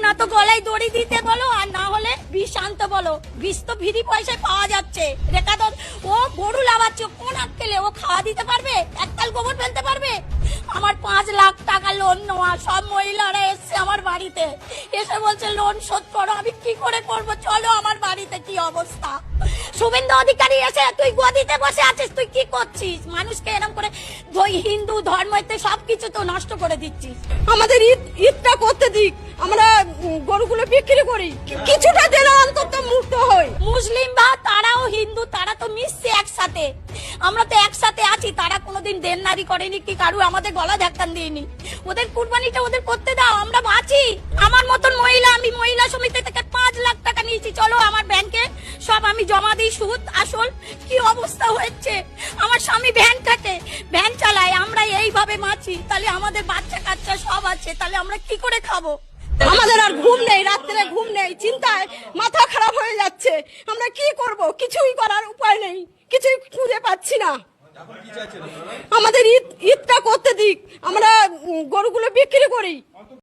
না তো গলায় দড়ি দিতে বলো, আর না হলে বিষ আনতে বলো। বিষ তো ফ্রি পয়সায় পাওয়া যাচ্ছে। রেখা তো ও গরু লাগাচ্ছে, কোন আটকেলে ও খাওয়া দিতে পারবে? এককাল গোবর ফেলতে পারবে? আমার 5 লাখ টাকা লোন নেওয়া, সব মহিলারা এসছে আমার বাড়িতে, এসে বলছে লোন শোধ করো। আমি কি করে করব? চলো আমার বাড়িতে, কি অবস্থা। শুভেন্দু অধিকারী এসে, তুই গদিতে বসে আছিস, তুই কি করছিস? মানুষকে এরকম করে হিন্দু ধর্মতে সবকিছু তো নষ্ট করে দিচ্ছিস। আমাদের ঈদটা করতে দিক, আমরা গরুগুলো বিক্রি করি, কিছুটা যেন অন্তত মুক্ত হই। মুসলিম বা তারাও হিন্দু, তারা তো মিশছে একসাথে, আমরা তো একসাথে আছি। তারা কোনোদিন দেনদারি করেনি কি কারু আমাদের গলা ধাক্কান দিইনি। ওদের কুরবানিটা ওদের করতে দাও, আমরা বাঁচি। আমার মতন মহিলা, আমি মহিলা সমিতি থেকে 5 লাখ টাকা নিয়েছি, চলো আমার ব্যাংকে সব আমি জমা দিই, সুদ আসল। কি অবস্থা হচ্ছে। আমার স্বামী ভ্যান চালায়, আমরা এইভাবে বাঁচি। তাহলে আমাদের বাচ্চা কাচ্চা সব আছে, তাহলে আমরা কি করে খাবো? আমাদের আর ঘুম নেই, রাত্রে ঘুম নেই, চিন্তায় মাথা খারাপ হয়ে যাচ্ছে। আমরা কি করব? কিছুই করার উপায় নেই, কিছুই খুঁজে পাচ্ছি না। আমাদের ঈদটা করতে দিক, আমরা গরুগুলো বিক্রি করি।